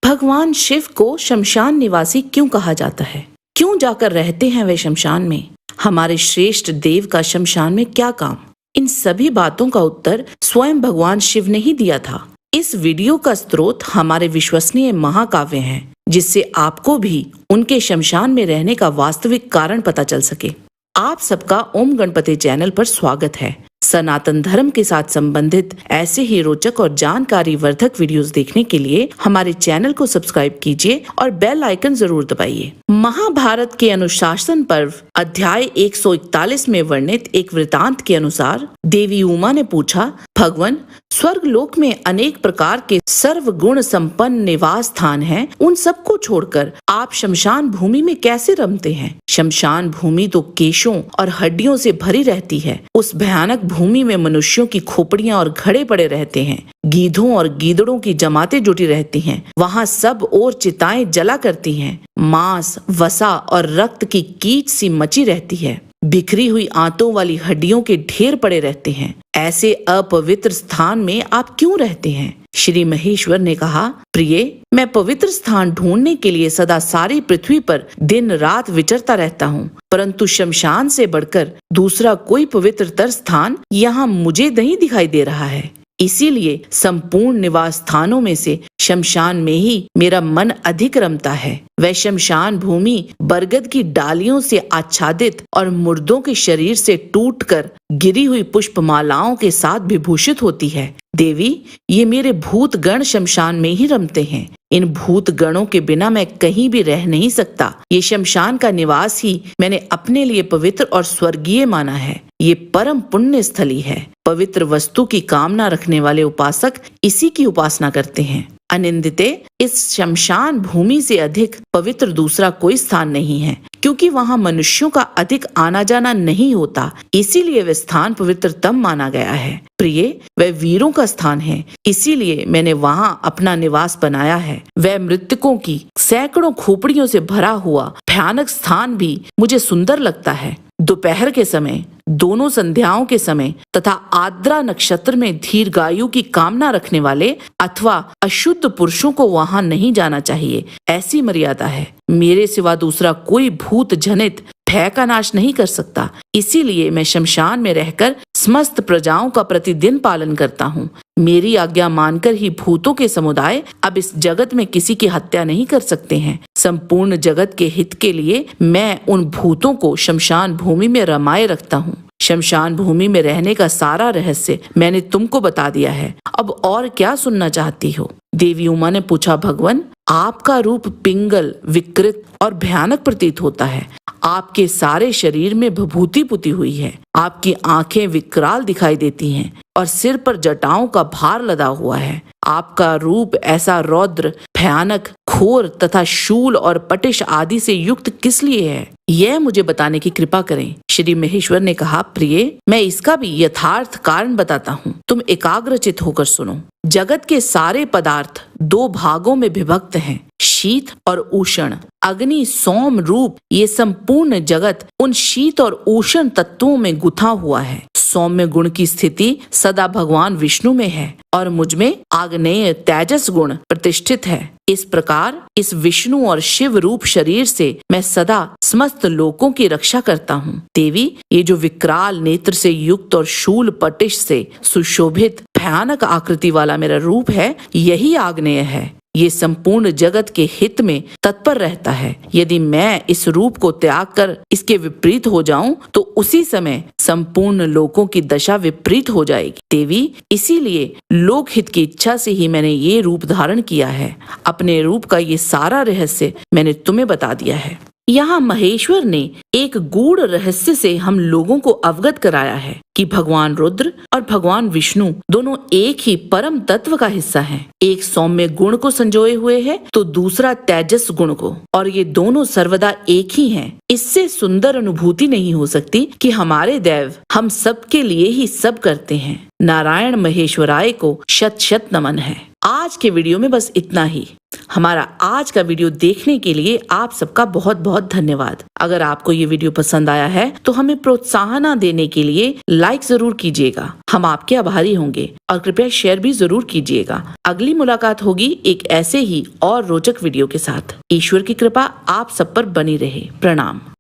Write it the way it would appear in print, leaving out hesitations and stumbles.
भगवान शिव को शमशान निवासी क्यों कहा जाता है? क्यों जाकर रहते हैं वे शमशान में? हमारे श्रेष्ठ देव का शमशान में क्या काम? इन सभी बातों का उत्तर स्वयं भगवान शिव ने ही दिया था। इस वीडियो का स्रोत हमारे विश्वसनीय महाकाव्य हैं, जिससे आपको भी उनके शमशान में रहने का वास्तविक कारण पता चल सके। आप सबका ओम गणपति चैनल पर स्वागत है। सनातन धर्म के साथ संबंधित ऐसे ही रोचक और जानकारी वर्धक वीडियोस देखने के लिए हमारे चैनल को सब्सक्राइब कीजिए और बेल आइकन जरूर दबाइए। महाभारत के अनुशासन पर्व अध्याय 141 में वर्णित एक वृतांत के अनुसार देवी उमा ने पूछा, भगवान, स्वर्ग लोक में अनेक प्रकार के सर्व गुण संपन्न निवास स्थान हैं, उन सबको छोड़कर आप शमशान भूमि में कैसे रमते हैं? शमशान भूमि तो केशों और हड्डियों से भरी रहती है। उस भयानक भूमि में मनुष्यों की खोपड़ियां और घड़े पड़े रहते हैं, गीधों और गीदड़ों की जमातें जुटी रहती हैं। वहाँ सब ओर चिताएं जला करती हैं, मांस, वसा और रक्त की कीच सी मची रहती है, बिखरी हुई आंतों वाली हड्डियों के ढेर पड़े रहते हैं। ऐसे अपवित्र स्थान में आप क्यों रहते हैं? श्री महेश्वर ने कहा, प्रिय, मैं पवित्र स्थान ढूंढने के लिए सदा सारी पृथ्वी पर दिन रात विचरता रहता हूँ, परंतु शमशान से बढ़कर दूसरा कोई पवित्रतर स्थान यहाँ मुझे नहीं दिखाई दे रहा है। इसीलिए संपूर्ण निवास स्थानों में से शमशान में ही मेरा मन अधिक रमता है। वह शमशान भूमि बरगद की डालियों से आच्छादित और मुर्दों के शरीर से टूटकर गिरी हुई पुष्पमालाओं के साथ विभूषित होती है। देवी, ये मेरे भूत गण शमशान में ही रमते हैं। इन भूत गणों के बिना मैं कहीं भी रह नहीं सकता। ये शमशान का निवास ही मैंने अपने लिए पवित्र और स्वर्गीय माना है। ये परम पुण्य स्थली है। पवित्र वस्तु की कामना रखने वाले उपासक इसी की उपासना करते हैं। अनिंदिते, इस शमशान भूमि से अधिक पवित्र दूसरा कोई स्थान नहीं है, क्योंकि वहाँ मनुष्यों का अधिक आना जाना नहीं होता, इसीलिए वह स्थान पवित्रतम माना गया है। प्रिय, वह वीरों का स्थान है, इसीलिए मैंने वहाँ अपना निवास बनाया है। वह मृतकों की सैकड़ों खोपड़ियों से भरा हुआ भयानक स्थान भी मुझे सुंदर लगता है। दोपहर के समय, दोनों संध्याओं के समय तथा आद्रा नक्षत्र में दीर्घायु की कामना रखने वाले अथवा अशुद्ध पुरुषों को वहां नहीं जाना चाहिए, ऐसी मर्यादा है। मेरे सिवा दूसरा कोई भूत जनित भय का नाश नहीं कर सकता, इसीलिए मैं शमशान में रहकर समस्त प्रजाओं का प्रतिदिन पालन करता हूँ। मेरी आज्ञा मानकर ही भूतों के समुदाय अब इस जगत में किसी की हत्या नहीं कर सकते हैं। संपूर्ण जगत के हित के लिए मैं उन भूतों को शमशान भूमि में रमाए रखता हूँ। शमशान भूमि में रहने का सारा रहस्य मैंने तुमको बता दिया है। अब और क्या सुनना चाहती हो? देवी उमा ने पूछा, भगवान, आपका रूप पिंगल, विकृत और भयानक प्रतीत होता है। आपके सारे शरीर में विभूति पुती हुई है। आपकी आंखें विकराल दिखाई देती हैं और सिर पर जटाओं का भार लदा हुआ है। आपका रूप ऐसा रौद्र, भयानक, घोर तथा शूल और पटिश आदि से युक्त किस लिए है? यह मुझे बताने की कृपा करें। श्री महेश्वर ने कहा, प्रिय, मैं इसका भी यथार्थ कारण बताता हूँ, तुम एकाग्रचित होकर सुनो। जगत के सारे पदार्थ दो भागों में विभक्त हैं, शीत और उष्ण। अग्नि, सोम, रूप, ये संपूर्ण जगत उन शीत और उष्ण तत्वों में गुथा हुआ है। सौम्य गुण की स्थिति सदा भगवान विष्णु में है और मुझ में आग्नेय तेजस गुण प्रतिष्ठित है। इस प्रकार इस विष्णु और शिव रूप शरीर से मैं सदा समस्त लोकों की रक्षा करता हूँ। देवी, ये जो विकराल नेत्र से युक्त और शूल पटिश से सुशोभित भयानक आकृति वाला मेरा रूप है, यही आग्नेय है। ये संपूर्ण जगत के हित में तत्पर रहता है। यदि मैं इस रूप को त्याग कर इसके विपरीत हो जाऊं, तो उसी समय संपूर्ण लोकों की दशा विपरीत हो जाएगी। देवी, इसीलिए लोकहित की इच्छा से ही मैंने ये रूप धारण किया है। अपने रूप का ये सारा रहस्य मैंने तुम्हें बता दिया है। यहाँ महेश्वर ने एक गूढ़ रहस्य से हम लोगों को अवगत कराया है कि भगवान रुद्र और भगवान विष्णु दोनों एक ही परम तत्व का हिस्सा हैं। एक सौम्य गुण को संजोए हुए है तो दूसरा तेजस गुण को, और ये दोनों सर्वदा एक ही हैं। इससे सुंदर अनुभूति नहीं हो सकती कि हमारे देव हम सब के लिए ही सब करते हैं। नारायण महेश्वराय को शत शत नमन है। आज के वीडियो में बस इतना ही। हमारा आज का वीडियो देखने के लिए आप सबका बहुत बहुत धन्यवाद। अगर आपको ये वीडियो पसंद आया है तो हमें प्रोत्साहन देने के लिए लाइक जरूर कीजिएगा, हम आपके आभारी होंगे। और कृपया शेयर भी जरूर कीजिएगा। अगली मुलाकात होगी एक ऐसे ही और रोचक वीडियो के साथ। ईश्वर की कृपा आप सब पर बनी रहे। प्रणाम।